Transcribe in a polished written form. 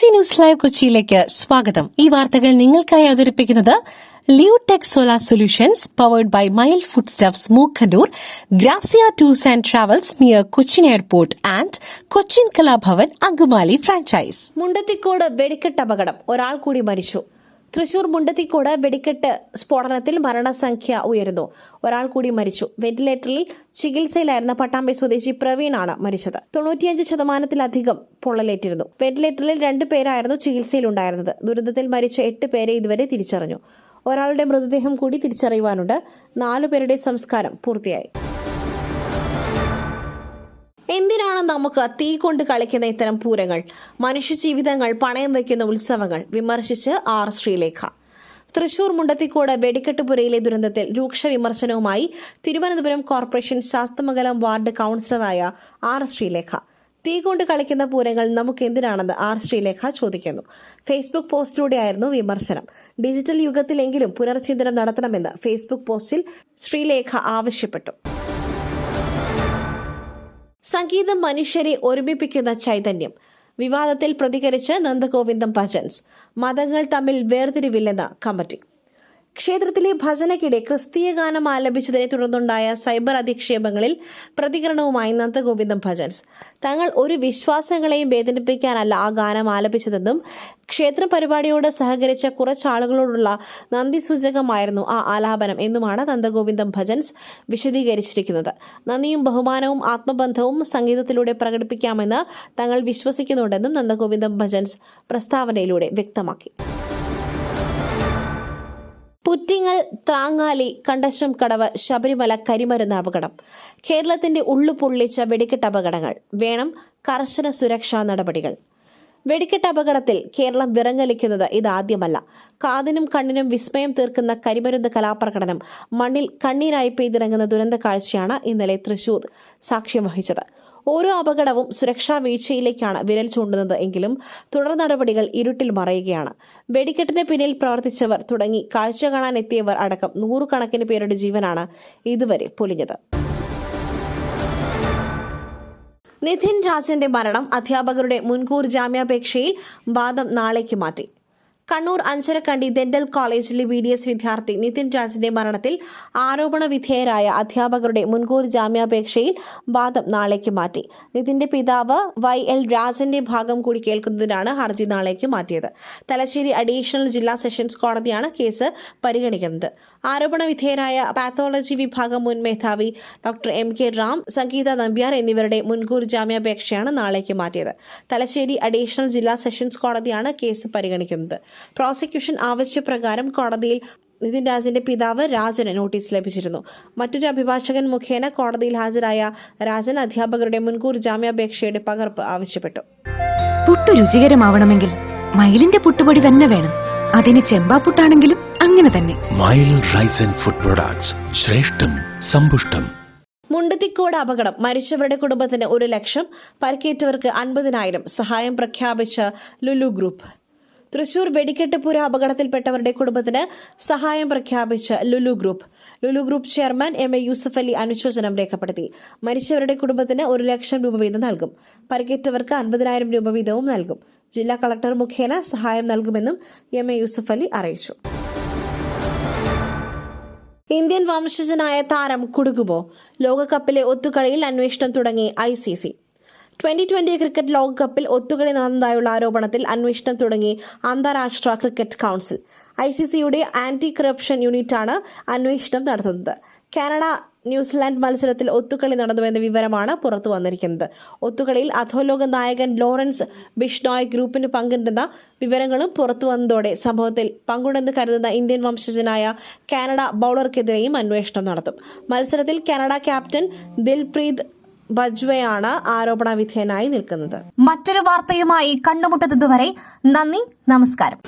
BBC news live കൊച്ചിയിലേക്ക് സ്വാഗതം. ഈ വാർത്തകൾ നിങ്ങൾക്കായി അവതരിപ്പിക്കുന്നത് Leotech solar solutions powered by Mile foodstuffs Mookkannoor, Grazia tours and travels near Cochin airport and Cochin Kalabhavan Angamaly franchise. Mundathikode വെടിക്കെട്ട് അപകടം, ഒരാൾ കൂടി മരിച്ചു. തൃശൂർ മുണ്ടത്തിക്കോട് വെടിക്കെട്ട് സ്ഫോടനത്തിൽ മരണസംഖ്യ ഉയരുന്നു. ഒരാൾ കൂടി മരിച്ചു. വെന്റിലേറ്ററിൽ ചികിത്സയിലായിരുന്ന പട്ടാമ്പി സ്വദേശി പ്രവീണാണ് മരിച്ചത്. 95% പൊള്ളലേറ്റിരുന്നു. വെന്റിലേറ്ററിൽ 2 പേരായിരുന്നു ചികിത്സയിലുണ്ടായിരുന്നത്. ദുരന്തത്തിൽ മരിച്ച 8 പേരെ ഇതുവരെ തിരിച്ചറിഞ്ഞു. ഒരാളുടെ മൃതദേഹം കൂടി തിരിച്ചറിയുവാനുണ്ട്. 4 പേരുടെ സംസ്കാരം പൂർത്തിയായി. എന്തിനാണ് നമുക്ക് തീ കൊണ്ട് കളിക്കുന്ന ഇത്തരം പൂരങ്ങൾ? മനുഷ്യജീവിതങ്ങൾ പണയം വയ്ക്കുന്ന ഉത്സവങ്ങൾ വിമർശിച്ച് ആർ ശ്രീലേഖ. തൃശൂർ മുണ്ടത്തിക്കോട് വെടിക്കെട്ടുപുരയിലെ ദുരന്തത്തിൽ രൂക്ഷ വിമർശനവുമായി തിരുവനന്തപുരം കോർപ്പറേഷൻ ശാസ്തമംഗലം വാർഡ് കൌൺസിലറായ ആർ ശ്രീലേഖ. തീ കൊണ്ട് കളിക്കുന്ന പൂരങ്ങൾ നമുക്കെന്തിനാണെന്ന് ആർ ശ്രീലേഖ ചോദിക്കുന്നു. ഫേസ്ബുക്ക് പോസ്റ്റിലൂടെയായിരുന്നു വിമർശനം. ഡിജിറ്റൽ യുഗത്തിലെങ്കിലും പുനർചിന്തനം നടത്തണമെന്ന് ഫേസ്ബുക്ക് പോസ്റ്റിൽ ശ്രീലേഖ ആവശ്യപ്പെട്ടു. സംഗീതം മനുഷ്യരെ ഒരുമിപ്പിക്കുന്ന ചൈതന്യം. വിവാദത്തിൽ പ്രതികരിച്ച് നന്ദഗോവിന്ദം ഭജൻസ്. മതങ്ങൾ തമ്മിൽ വേർതിരിവില്ലെന്ന് കമ്മിറ്റി. ക്ഷേത്രത്തിലെ ഭജനയ്ക്കിടെ ക്രിസ്തീയ ഗാനം ആലപിച്ചതിനെ തുടർന്നുണ്ടായ സൈബർ അധിക്ഷേപങ്ങളിൽ പ്രതികരണവുമായി നന്ദഗോവിന്ദം ഭജൻസ്. തങ്ങൾ ഒരു വിശ്വാസങ്ങളെയും വേദനിപ്പിക്കാനല്ല ആ ഗാനം ആലപിച്ചതെന്നും ക്ഷേത്ര പരിപാടിയോട് സഹകരിച്ച കുറച്ചാളുകളോടുള്ള നന്ദി സൂചകമായിരുന്നു ആ ആലാപനം എന്നുമാണ് നന്ദഗോവിന്ദം ഭജൻസ് വിശദീകരിച്ചിരിക്കുന്നത്. നന്ദിയും ബഹുമാനവും ആത്മബന്ധവും സംഗീതത്തിലൂടെ പ്രകടിപ്പിക്കാമെന്ന് തങ്ങൾ വിശ്വസിക്കുന്നുണ്ടെന്നും നന്ദഗോവിന്ദം ഭജൻസ് പ്രസ്താവനയിലൂടെ വ്യക്തമാക്കി. പുറ്റിങ്ങൽ, ത്രാങ്ങാലി, കണ്ടശം കടവ്, ശബരിമല കരിമരുന്ന് അപകടം. കേരളത്തിന്റെ ഉള്ളു പൊള്ളിച്ച വെടിക്കെട്ട് അപകടങ്ങൾ. വേണം കർശന സുരക്ഷാ നടപടികൾ. വെടിക്കെട്ട് അപകടത്തിൽ കേരളം വിറങ്ങലിക്കുന്നത് ഇതാദ്യമല്ല. കാതിനും കണ്ണിനും വിസ്മയം തീർക്കുന്ന കരിമരുന്ന് കലാപ്രകടനം മണ്ണിൽ കണ്ണീരായി പെയ്തിറങ്ങുന്ന ദുരന്ത കാഴ്ചയാണ് ഇന്നലെ തൃശൂർ സാക്ഷ്യം വഹിച്ചത്. ഓരോ അപകടവും സുരക്ഷാ വീഴ്ചയിലേക്കാണ് വിരൽ ചൂണ്ടുന്നത് എങ്കിലും തുടർ നടപടികൾ ഇരുട്ടിൽ മറയുകയാണ്. വെടിക്കെട്ടിന് പിന്നിൽ പ്രവർത്തിച്ചവർ തുടങ്ങി കാഴ്ച കാണാൻ എത്തിയവർ അടക്കം 100 കണക്കിന് പേരുടെ ജീവനാണ് ഇതുവരെ പൊലിഞ്ഞത്. നിതിൻ രാജന്റെ മരണം. അധ്യാപകരുടെ മുൻകൂർ ജാമ്യാപേക്ഷയിൽ വാദം നാളേക്ക് മാറ്റി. കണ്ണൂർ അഞ്ചരക്കണ്ടി ഡെന്റൽ കോളേജിലെ BDS വിദ്യാർത്ഥി നിതിൻ രാജിന്റെ മരണത്തിൽ ആരോപണ വിധേയരായ അധ്യാപകരുടെ മുൻകൂർ ജാമ്യാപേക്ഷയിൽ വാദം നാളേക്ക് മാറ്റി. നിതിന്റെ പിതാവ് YL രാജന്റെ ഭാഗം കൂടി കേൾക്കുന്നതിനാണ് ഹർജി നാളേക്ക് മാറ്റിയത്. തലശ്ശേരി അഡീഷണൽ ജില്ലാ സെഷൻസ് കോടതിയാണ് കേസ് പരിഗണിക്കുന്നത്. ആരോപണ വിധേയരായ പാത്തോളജി വിഭാഗം മുൻ മേധാവി ഡോക്ടർ MK റാം, സംഗീത നമ്പ്യാർ എന്നിവരുടെ മുൻകൂർ ജാമ്യാപേക്ഷയാണ് നാളേക്ക് മാറ്റിയത്. തലശ്ശേരി അഡീഷണൽ ജില്ലാ സെഷൻസ് കോടതിയാണ് കേസ് പരിഗണിക്കുന്നത്. പ്രോസിക്യൂഷൻ ആവശ്യപ്രകാരം കോടതിയിൽ നിതിൻ രാജിന്റെ പിതാവ് രാജന് നോട്ടീസ് ലഭിച്ചിരുന്നു. മറ്റൊരു അഭിഭാഷകൻ മുഖേന കോടതിയിൽ ഹാജരായ രാജൻ അധ്യാപകരുടെ മുൻകൂർ ജാമ്യാപേക്ഷയുടെ പകർപ്പ് ആവശ്യപ്പെട്ടു. പുട്ടു രുചികരമാവണമെങ്കിൽ മയിലിന്റെ പുട്ടുപൊടി തന്നെ വേണം. അതിന് ചെമ്പാപ്പുട്ടാണെങ്കിലും അങ്ങനെ തന്നെ. മയിൽ റൈസ് ആൻഡ് ഫുഡ് പ്രൊഡക്ട്സ്, ശ്രേഷ്ഠം സമ്പുഷ്ടം. മുണ്ടത്തിക്കോട് അപകടം. മരിച്ചവരുടെ കുടുംബത്തിന് 1 ലക്ഷം, പരിക്കേറ്റവർക്ക് 50,000 സഹായം പ്രഖ്യാപിച്ച ലുലു ഗ്രൂപ്പ്. തൃശൂർ വെടിക്കെട്ട് പുര അപകടത്തിൽപ്പെട്ടവരുടെ കുടുംബത്തിന് സഹായം പ്രഖ്യാപിച്ച Lulu group chairman MA Yusuff Ali അനുശോചനം രേഖപ്പെടുത്തി. മരിച്ചവരുടെ കുടുംബത്തിന് 1 ലക്ഷം രൂപ വീതം നൽകും. പരിക്കേറ്റവർക്ക് 50,000 രൂപ വീതവും നൽകും. ജില്ലാ കളക്ടർ മുഖേന സഹായം നൽകുമെന്നും MA യൂസഫ് അലി അറിയിച്ചു. ഇന്ത്യൻ വംശജനായ താരം കുടുങ്ങുമോ? ലോകകപ്പിലെ ഒത്തുകളിയിൽ അന്വേഷണം തുടങ്ങി ICC. 2020 ക്രിക്കറ്റ് ലോകകപ്പിൽ ഒത്തുകളി നടന്നതായുള്ള ആരോപണത്തിൽ അന്വേഷണം തുടങ്ങി അന്താരാഷ്ട്ര ക്രിക്കറ്റ് കൌൺസിൽ. ICCയുടെ ആന്റി കറപ്ഷൻ യൂണിറ്റാണ് അന്വേഷണം നടത്തുന്നത്. കാനഡ ന്യൂസിലാൻഡ് മത്സരത്തിൽ ഒത്തുകളി നടന്നുവെന്ന വിവരമാണ് പുറത്തു വന്നിരിക്കുന്നത്. ഒത്തുകളിയിൽ അധോലോക നായകൻ ലോറൻസ് ബിഷ്നോയ് ഗ്രൂപ്പിന് പങ്കുണ്ടെന്ന വിവരങ്ങളും പുറത്തു വന്നതോടെ സംഭവത്തിൽ പങ്കുണ്ടെന്ന് കരുതുന്ന ഇന്ത്യൻ വംശജനായ കാനഡ ബൌളർക്കെതിരെയും അന്വേഷണം നടത്തും. മത്സരത്തിൽ കാനഡ ക്യാപ്റ്റൻ ദിൽപ്രീത് ബജ്വയാണ് ആരോപണ വിധേയനായി നിൽക്കുന്നത്. മറ്റൊരു വാർത്തയുമായി കണ്ടുമുട്ടുന്നതുവരെ നന്ദി, നമസ്കാരം.